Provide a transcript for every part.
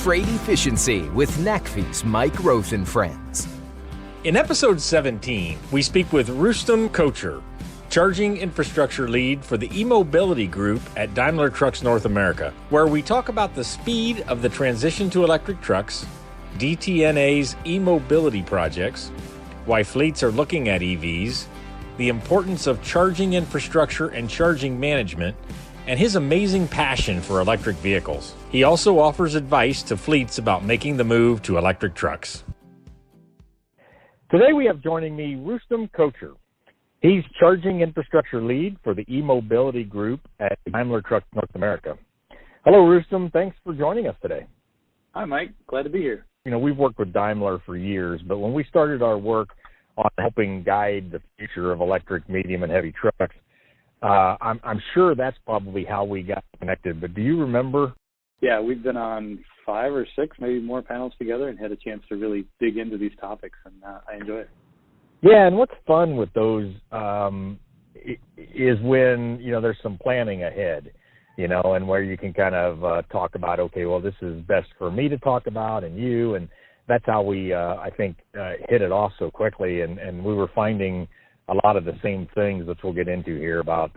Freight Efficiency with NACFE's Mike Roth and Friends. In episode 17, we speak with Rustam Kocher, Charging Infrastructure Lead for the E-Mobility Group at Daimler Trucks North America, where we talk about the speed of the transition to electric trucks, DTNA's e-mobility projects, why fleets are looking at EVs, the importance of charging infrastructure and charging management, and his amazing passion for electric vehicles. He also offers advice to fleets about making the move to electric trucks. Today we have joining me Rustam Kocher. He's Charging Infrastructure Lead for the E-Mobility Group at Daimler Trucks North America. Hello, Rustam. Thanks for joining us today. Hi, Mike. Glad to be here. You know, we've worked with Daimler for years, but when we started our work on helping guide the future of electric, medium, and heavy trucks, I'm sure that's probably how we got connected, but do you remember? Yeah, we've been on 5 or 6, maybe more panels together and had a chance to really dig into these topics, and I enjoy it. Yeah, and what's fun with those is when, you know, there's some planning ahead, you know, and where you can kind of talk about, okay, well, this is best for me to talk about and you, and that's how we, I think, hit it off so quickly, and we were finding a lot of the same things that we'll get into here about,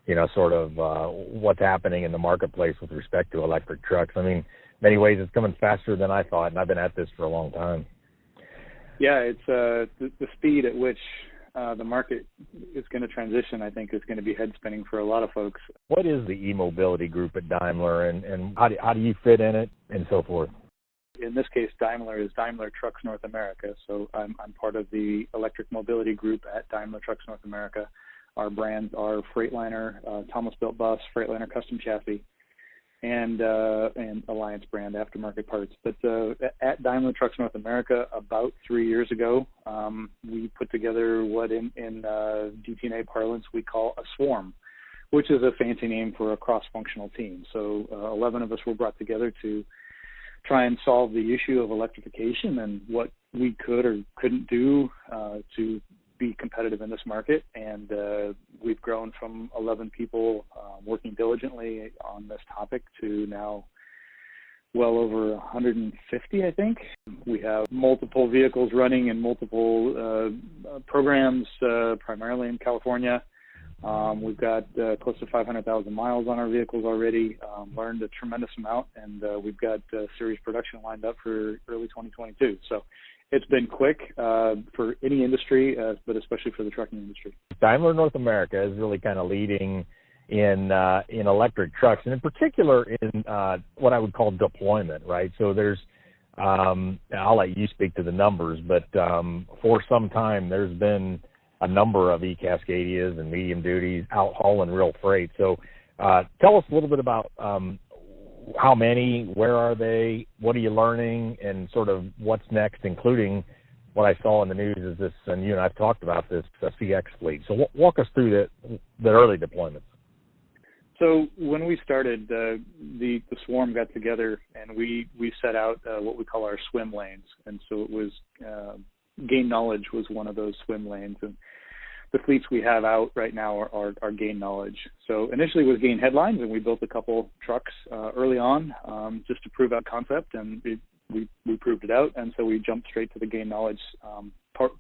you know, sort of what's happening in the marketplace with respect to electric trucks. I mean, in many ways it's coming faster than I thought, and I've been at this for a long time. Yeah, it's the speed at which the market is going to transition, I think, is going to be head spinning for a lot of folks. What is the E-Mobility Group at Daimler, and how do you fit in it, and so forth? In this case, Daimler is Daimler Trucks North America, so I'm part of the Electric Mobility Group at Daimler Trucks North America. Our brands are Freightliner, Thomas Built Bus, Freightliner Custom Chassis, and Alliance brand aftermarket parts. But at Daimler Trucks North America, about 3 years ago, we put together what in DTNA parlance we call a swarm, which is a fancy name for a cross-functional team. So 11 of us were brought together to try and solve the issue of electrification and what we could or couldn't do to be competitive in this market. And we've grown from 11 people working diligently on this topic to now well over 150, I think. We have multiple vehicles running in multiple programs, primarily in California. We've got close to 500,000 miles on our vehicles already, learned a tremendous amount, and we've got series production lined up for early 2022. So it's been quick for any industry, but especially for the trucking industry. Daimler North America is really kind of leading in electric trucks, and in particular in what I would call deployment, right? So there's, I'll let you speak to the numbers, but for some time there's been a number of E-Cascadias and medium duties out hauling real freight. So tell us a little bit about how many, where are they, what are you learning, and sort of what's next, including what I saw in the news is this, and you and I have talked about this, CX fleet. So walk us through the early deployments. So when we started, the swarm got together, and we set out what we call our swim lanes. And so it was gain knowledge was one of those swim lanes, and the fleets we have out right now are gain knowledge. So initially it was gain headlines, and we built a couple trucks early on just to prove out concept, and we proved it out, and so we jumped straight to the gain knowledge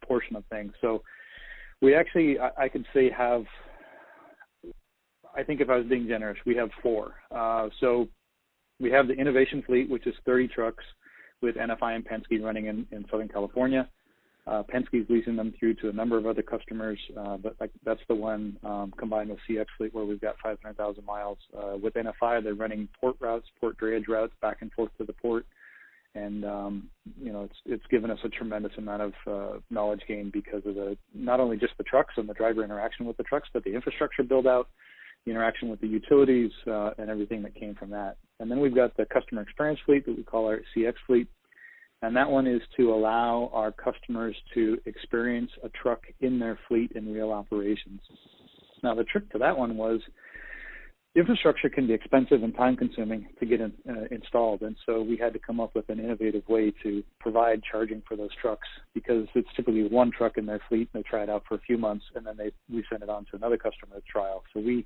portion of things. So we actually, I could say, have, I think if I was being generous, we have 4. So we have the innovation fleet, which is 30 trucks with NFI and Penske running in Southern California. Penske's leasing them through to a number of other customers, but that's the one combined with CX Fleet where we've got 500,000 miles. With NFI, they're running port routes, port drayage routes back and forth to the port, and you know, it's given us a tremendous amount of knowledge gain because of not only just the trucks and the driver interaction with the trucks, but the infrastructure build out, the interaction with the utilities, and everything that came from that. And then we've got the customer experience fleet that we call our CX Fleet. And that one is to allow our customers to experience a truck in their fleet in real operations. Now, the trick to that one was infrastructure can be expensive and time-consuming to get installed, and so we had to come up with an innovative way to provide charging for those trucks, because it's typically one truck in their fleet, and they try it out for a few months, and then we send it on to another customer to trial. So we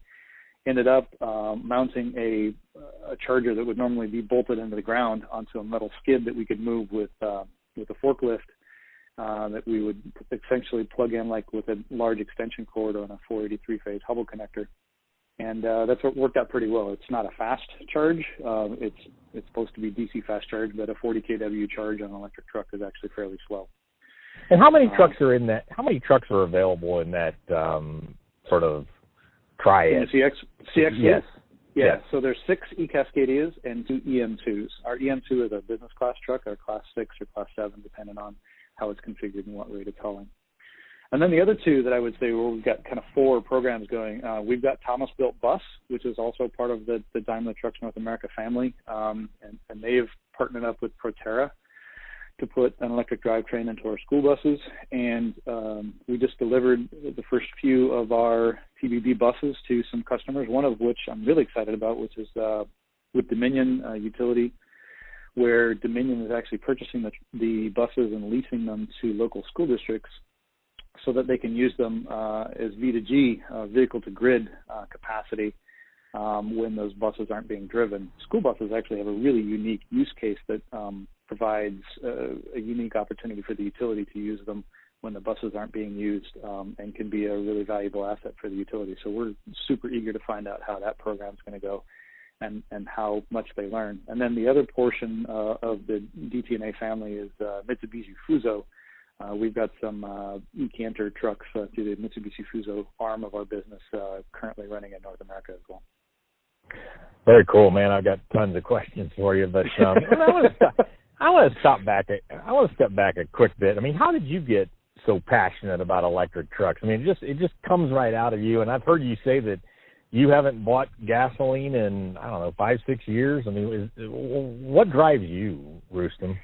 ended up mounting a a charger that would normally be bolted into the ground onto a metal skid that we could move with a forklift that we would essentially plug in like with a large extension cord on a 483 phase Hubble connector. And that's what worked out pretty well. It's not a fast charge. It's supposed to be DC fast charge, but a 40 kW charge on an electric truck is actually fairly slow. And how many trucks are in that? How many trucks are available in that sort of triad? In the CX? Yes. Yeah. Yes. So there's 6 E-Cascadias and 2 EM2s. Our EM2 is a business class truck, or class 6 or class 7, depending on how it's configured and what rate it's hauling. And then the other 2 that I would say, well, we've got kind of 4 programs going. We've got Thomas Built Bus, which is also part of the Daimler Trucks North America family, and they've partnered up with Proterra to put an electric drivetrain into our school buses. And we just delivered the first few of our TBB buses to some customers, one of which I'm really excited about, which is with Dominion Utility, where Dominion is actually purchasing the buses and leasing them to local school districts so that they can use them as V2G, vehicle-to-grid capacity when those buses aren't being driven. School buses actually have a really unique use case that provides a unique opportunity for the utility to use them when the buses aren't being used, and can be a really valuable asset for the utility. So we're super eager to find out how that program's going to go and how much they learn. And then the other portion of the DTNA family is Mitsubishi Fuso. We've got some e-Canter trucks through the Mitsubishi Fuso arm of our business currently running in North America as well. Very cool, man. I've got tons of questions for you, but I want to step back a quick bit. I mean, how did you get so passionate about electric trucks? I mean, it just comes right out of you. And I've heard you say that you haven't bought gasoline in, I don't know, 5-6 years. I mean, what drives you, Rustam?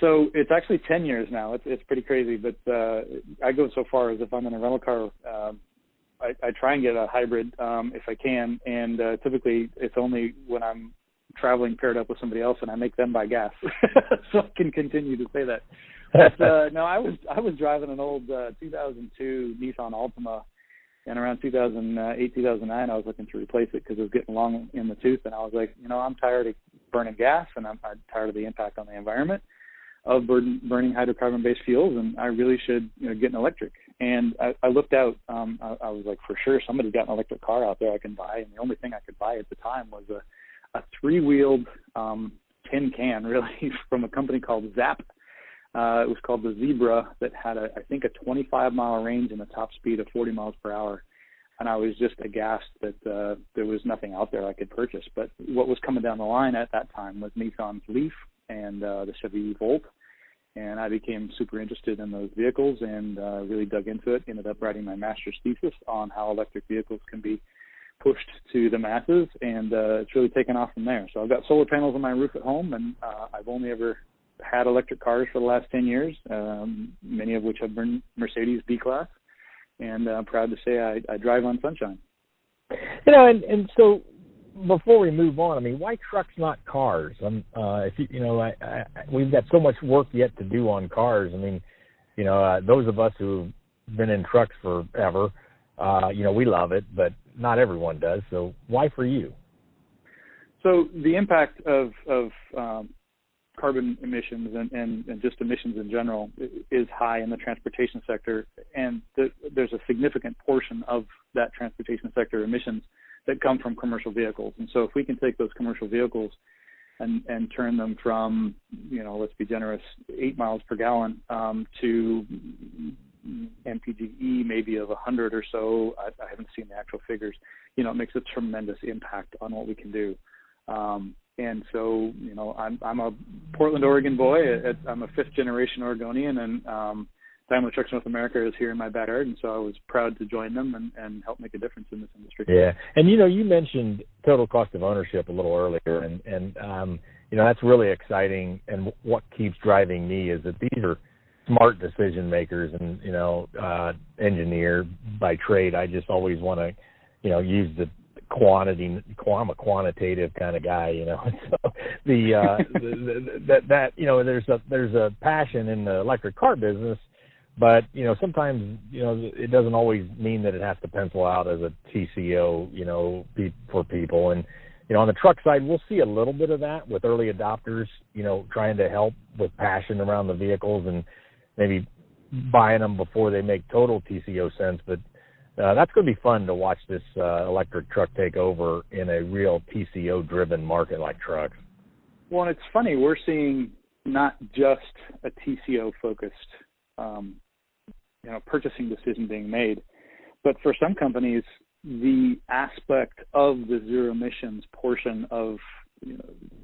So it's actually 10 years now. It's pretty crazy, but I go so far as if I'm in a rental car, I try and get a hybrid if I can, and typically it's only when I'm traveling paired up with somebody else and I make them buy gas, so I can continue to say that. But no, I was driving an old 2002 Nissan Altima, and around 2008, 2009, I was looking to replace it because it was getting long in the tooth, and I was like, I'm tired of burning gas, and I'm tired of the impact on the environment of burning hydrocarbon-based fuels, and I really should get an electric. And I looked out. I was like, for sure, somebody's got an electric car out there I can buy, and the only thing I could buy at the time was a 3-wheeled tin can, really, from a company called Zap. It was called the Zebra, that had, I think, a 25-mile range and a top speed of 40 miles per hour. And I was just aghast that there was nothing out there I could purchase. But what was coming down the line at that time was Nissan's Leaf and the Chevy Volt. And I became super interested in those vehicles and really dug into it. Ended up writing my master's thesis on how electric vehicles can be pushed to the masses, and it's really taken off from there. So I've got solar panels on my roof at home, and I've only ever had electric cars for the last 10 years, many of which have been Mercedes B-Class, and I'm proud to say I drive on sunshine. And so before we move on, I mean, why trucks, not cars? We've got so much work yet to do on cars. I mean, those of us who've been in trucks forever, we love it, but not everyone does. So why for you? So the impact of carbon emissions and just emissions in general is high in the transportation sector, and there's a significant portion of that transportation sector emissions that come from commercial vehicles. And so if we can take those commercial vehicles and turn them from, let's be generous, 8 miles per gallon to MPGE maybe of 100 or so, I haven't seen the actual figures, it makes a tremendous impact on what we can do. And so, I'm a Portland, Oregon boy. I'm a 5th-generation Oregonian, and Daimler Trucks North America is here in my backyard, and so I was proud to join them and help make a difference in this industry. Yeah, and you mentioned total cost of ownership a little earlier, and that's really exciting. And what keeps driving me is that these are smart decision makers, and engineer by trade. I just always want to use the quantity. I'm a quantitative kind of guy, So there's a passion in the electric car business. But, sometimes, it doesn't always mean that it has to pencil out as a TCO, for people. And, on the truck side, we'll see a little bit of that with early adopters, trying to help with passion around the vehicles and maybe buying them before they make total TCO sense. But that's going to be fun to watch this electric truck take over in a real TCO-driven market like trucks. Well, and it's funny, we're seeing not just a TCO-focused, purchasing decision being made, but for some companies, the aspect of the zero emissions portion of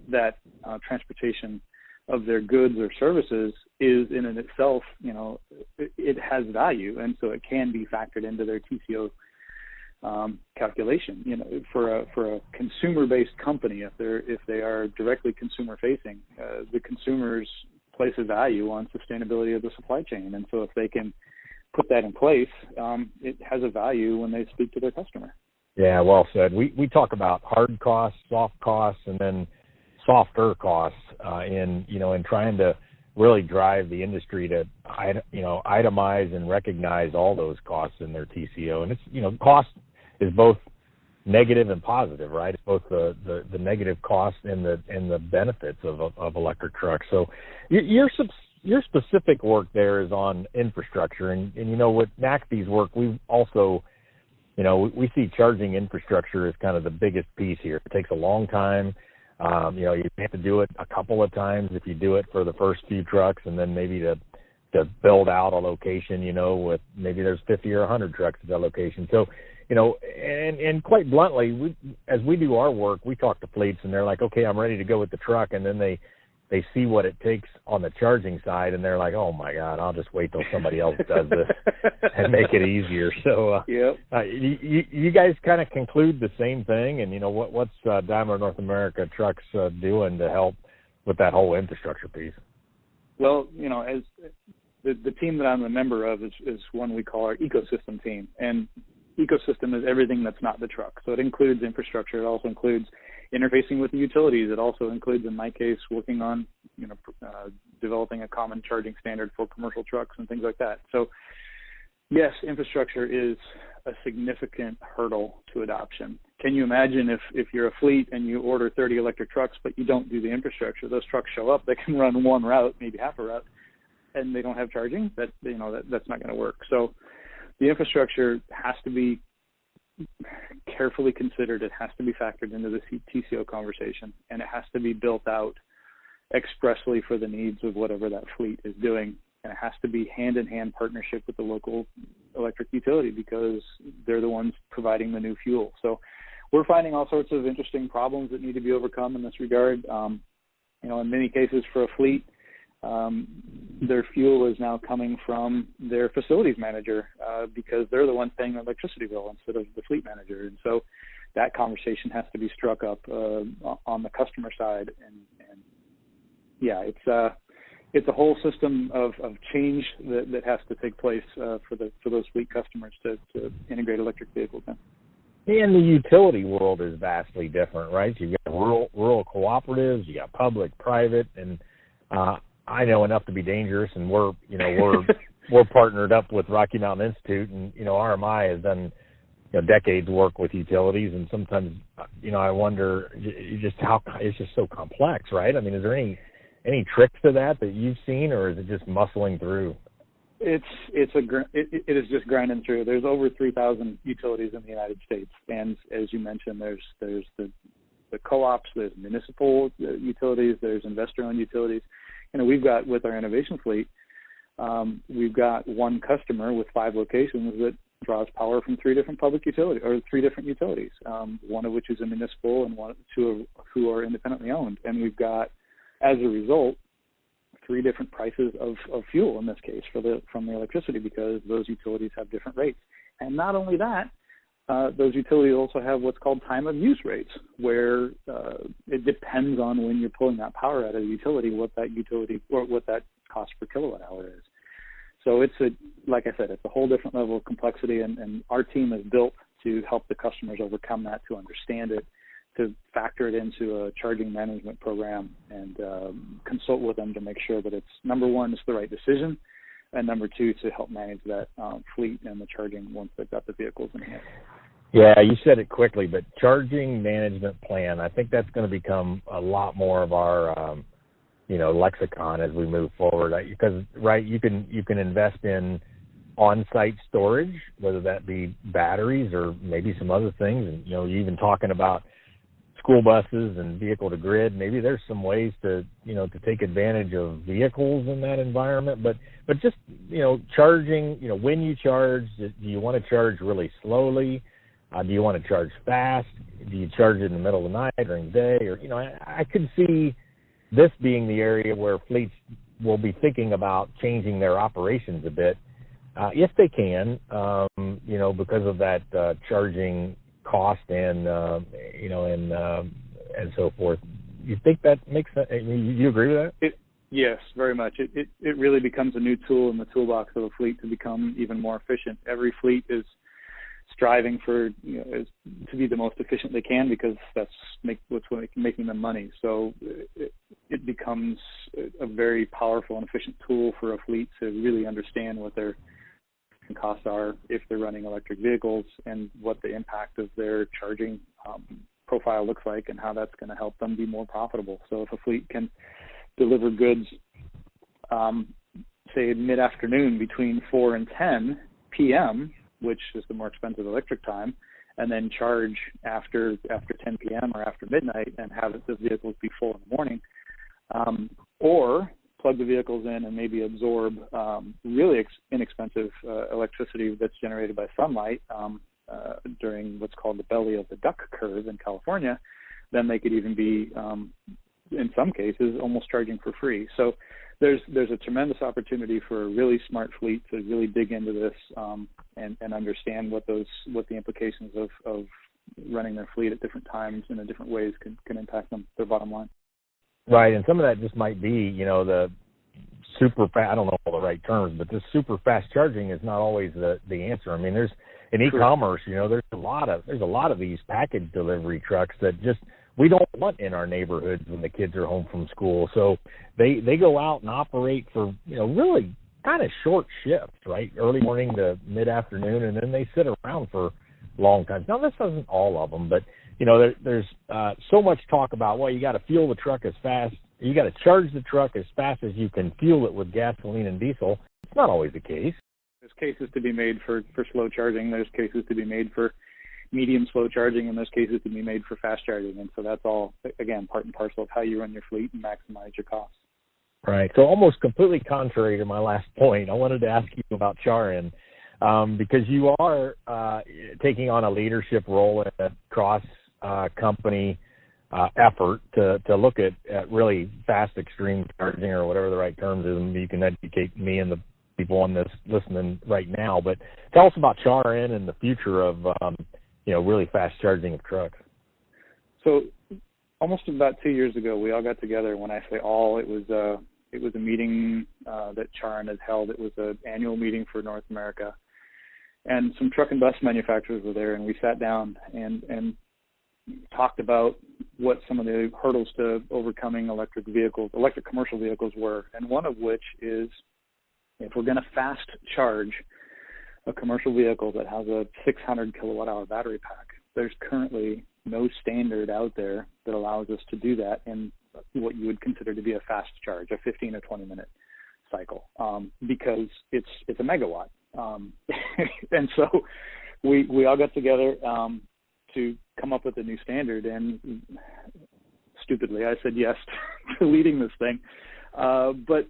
that transportation of their goods or services is in and itself, it has value, and so it can be factored into their TCO calculation. For a consumer-based company, if they are directly consumer-facing, the consumers place a value on sustainability of the supply chain, and so if they can put that in place, it has a value when they speak to their customer. Yeah, well said. We talk about hard costs, soft costs, and then softer costs in trying to really drive the industry to itemize and recognize all those costs in their TCO. And it's cost is both negative and positive, right? It's both the negative costs and the benefits of electric trucks. So your specific work there is on infrastructure, and with NACFE's work, we also we see charging infrastructure as kind of the biggest piece here. It takes a long time. You have to do it a couple of times if you do it for the first few trucks, and then maybe to build out a location, with maybe there's 50 or 100 trucks at that location. So, and quite bluntly, as we do our work, we talk to fleets, and they're like, okay, I'm ready to go with the truck, and then they see what it takes on the charging side, and they're like, oh my God, I'll just wait till somebody else does this and make it easier. So yep. You guys kind of conclude the same thing, and what's Daimler North America Trucks doing to help with that whole infrastructure piece? Well, as the team that I'm a member of is one we call our ecosystem team, and ecosystem is everything that's not the truck. So it includes infrastructure. It also includes interfacing with the utilities. It also includes, in my case, working on, developing a common charging standard for commercial trucks and things like that. So, yes, infrastructure is a significant hurdle to adoption. Can you imagine if you're a fleet and you order 30 electric trucks, but you don't do the infrastructure? Those trucks show up, they can run one route, maybe half a route, and they don't have charging? That's not going to work. So the infrastructure has to be carefully considered. It has to be factored into the TCO conversation, and it has to be built out expressly for the needs of whatever that fleet is doing. And it has to be hand-in-hand partnership with the local electric utility, because they're the ones providing the new fuel. So we're finding all sorts of interesting problems that need to be overcome in this regard. In many cases for a fleet, their fuel is now coming from their facilities manager because they're the ones paying the electricity bill instead of the fleet manager. And so that conversation has to be struck up on the customer side. And yeah, it's a whole system of change that has to take place for those fleet customers to integrate electric vehicles in. And the utility world is vastly different, right? You've got rural cooperatives, you got public, private, and I know enough to be dangerous, and we're partnered up with Rocky Mountain Institute, and RMI has done decades work with utilities, and sometimes I wonder just how it's just so complex, right? I mean, is there any tricks to that you've seen, or is it just muscling through? It is just grinding through. There's over 3,000 utilities in the United States, and as you mentioned, there's the co-ops, there's municipal utilities, there's investor-owned utilities. We've got, with our innovation fleet, we've got one customer with 5 locations that draws power from 3 different public utilities, or 3 different utilities, one of which is a municipal and two who are independently owned. And we've got, as a result, 3 different prices of fuel in this case from the electricity, because those utilities have different rates. And not only that, those utilities also have what's called time of use rates, where it depends on when you're pulling that power out of the utility, what that cost per kilowatt hour is. So like I said, it's a whole different level of complexity, and our team is built to help the customers overcome that, to understand it, to factor it into a charging management program, and consult with them to make sure that it's, number one, it's the right decision, and number 2, to help manage that fleet and the charging once they've got the vehicles in hand. Yeah, you said it quickly, but charging management plan, I think that's going to become a lot more of our, lexicon as we move forward. Because, right, you can invest in on-site storage, whether that be batteries or maybe some other things. And, you're even talking about school buses and vehicle to grid. Maybe there's some ways to take advantage of vehicles in that environment. But just, charging, when you charge, do you want to charge really slowly? Do you want to charge fast? Do you charge it in the middle of the night, during the day? Or, I could see this being the area where fleets will be thinking about changing their operations a bit, if they can, because of that charging cost and so forth. You think that makes sense? You agree with that? Yes, very much. It really becomes a new tool in the toolbox of a fleet to become even more efficient. Every fleet is striving for to be the most efficient they can, because that's what's making them money. So it becomes a very powerful and efficient tool for a fleet to really understand what their costs are if they're running electric vehicles, and what the impact of their charging profile looks like, and how that's going to help them be more profitable. So if a fleet can deliver goods, say mid-afternoon between 4 and 10 p.m., which is the more expensive electric time, and then charge after 10 p.m. or after midnight, and have the vehicles be full in the morning, or plug the vehicles in and maybe absorb really inexpensive electricity that's generated by sunlight during what's called the belly of the duck curve in California, then they could even be, in some cases, almost charging for free. So there's a tremendous opportunity for a really smart fleet to really dig into this and understand what the implications of running their fleet at different times and in different ways can impact their bottom line. Right, and some of that just might be, the super fast, I don't know all the right terms, but this super fast charging is not always the answer. I mean, there's in e-commerce, there's a lot of these package delivery trucks that just we don't want in our neighborhoods when the kids are home from school. So they go out and operate for, really kind of short shifts, right? Early morning to mid-afternoon, and then they sit around for long times. Now, this isn't all of them, but, there's so much talk about, well, you got to fuel the truck as fast. You got to charge the truck as fast as you can fuel it with gasoline and diesel. It's not always the case. There's cases to be made for slow charging. There's cases to be made for medium slow charging, and there's cases to be made for fast charging. And so that's all, again, part and parcel of how you run your fleet and maximize your costs. Right. So almost completely contrary to my last point, I wanted to ask you about Charin, because you are taking on a leadership role in a cross-company effort to look at really fast extreme charging, or whatever the right terms is, and you can educate me and the people on this listening right now. But tell us about Charin and the future of really fast charging of trucks. So almost about 2 years ago, we all got together. When I say all, it was a meeting that Charin had held. It was an annual meeting for North America, and some truck and bus manufacturers were there, and we sat down and talked about what some of the hurdles to overcoming electric commercial vehicles were, and one of which is, if we're going to fast charge a commercial vehicle that has a 600 kilowatt-hour battery pack, there's currently no standard out there that allows us to do that in what you would consider to be a fast charge, a 15 or 20-minute cycle, because it's a megawatt. And so we all got together to come up with a new standard, and stupidly I said yes to leading this thing. But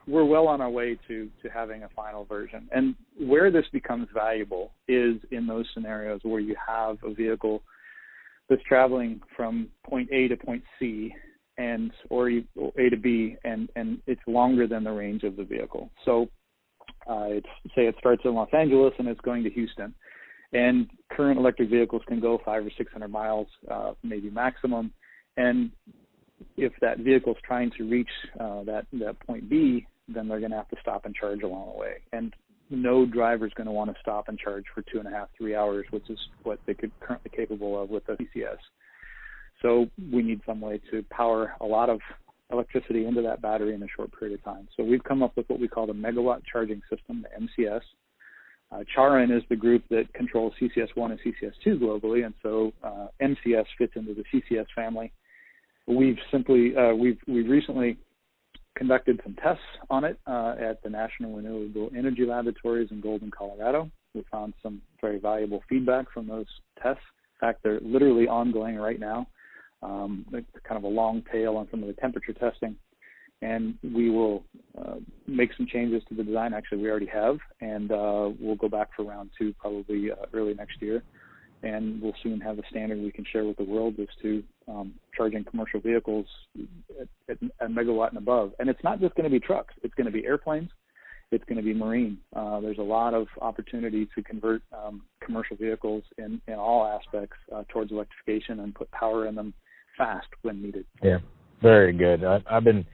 we're well on our way to having a final version. And where this becomes valuable is in those scenarios where you have a vehicle that's traveling from point A to point C, or A to B, and it's longer than the range of the vehicle. So say it starts in Los Angeles and it's going to Houston. And current electric vehicles can go 500 or 600 miles, maybe maximum. And if that vehicle is trying to reach that point B, then they're going to have to stop and charge along the way. And no driver is going to want to stop and charge for 2.5, 3 hours, which is what they could currently capable of with the CCS. So we need some way to power a lot of electricity into that battery in a short period of time. So we've come up with what we call the megawatt charging system, the MCS. Charin is the group that controls CCS1 and CCS2 globally, and so MCS fits into the CCS family. We've recently conducted some tests on it at the National Renewable Energy Laboratories in Golden, Colorado. We found some very valuable feedback from those tests. In fact, they're literally ongoing right now. Kind of a long tail on some of the temperature testing. And we will make some changes to the design. Actually, we already have, and we'll go back for round 2 probably early next year. And we'll soon have a standard we can share with the world as to charging commercial vehicles at a megawatt and above. And it's not just going to be trucks. It's going to be airplanes. It's going to be marine. There's a lot of opportunity to convert commercial vehicles in all aspects towards electrification and put power in them fast when needed. Yeah, very good. I've been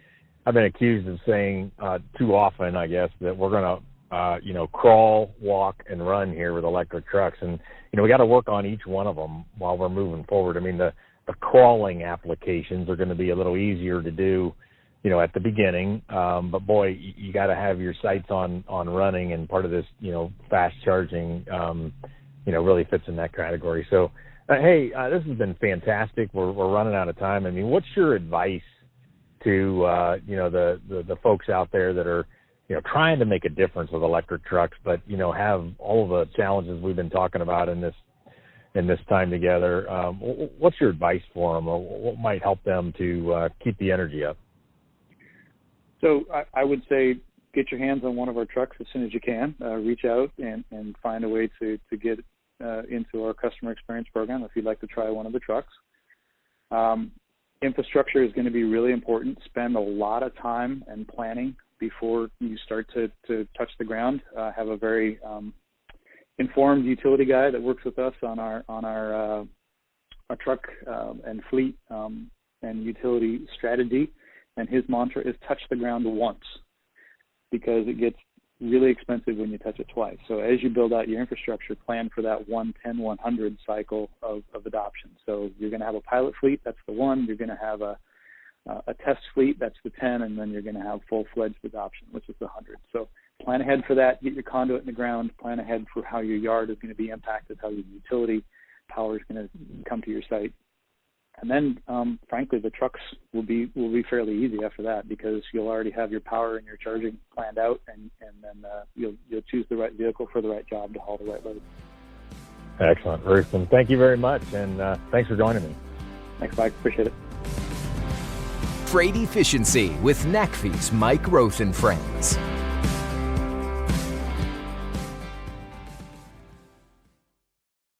accused of saying too often, I guess, that we're going to crawl, walk, and run here with electric trucks. And, we got to work on each one of them while we're moving forward. I mean, the crawling applications are going to be a little easier to do, at the beginning. But, boy, you got to have your sights on running, and part of this, fast charging, really fits in that category. So, hey, this has been fantastic. We're running out of time. I mean, what's your advice to the folks out there that are trying to make a difference with electric trucks, but have all of the challenges we've been talking about in this time together? What's your advice for them? What might help them to keep the energy up? So I would say get your hands on one of our trucks as soon as you can. Reach out and find a way to get into our customer experience program if you'd like to try one of the trucks. Infrastructure is going to be really important. Spend a lot of time and planning before you start to touch the ground. Have a very informed utility guy that works with us on our truck and fleet and utility strategy, and his mantra is touch the ground once, because it gets really expensive when you touch it twice. So as you build out your infrastructure, plan for that 1-10-100 cycle of adoption. So you're going to have a pilot fleet, that's the 1. You're going to have a test fleet, that's the 10, and then you're going to have full-fledged adoption, which is the 100. So plan ahead for that. Get your conduit in the ground. Plan ahead for how your yard is going to be impacted, how your utility power is going to come to your site. And then, frankly, the trucks will be fairly easy after that, because you'll already have your power and your charging planned out, and then you'll choose the right vehicle for the right job to haul the right load. Excellent, Rustam. Thank you very much, and thanks for joining me. Thanks, Mike. Appreciate it. Freight Efficiency with NACFE's Mike Roth and Friends.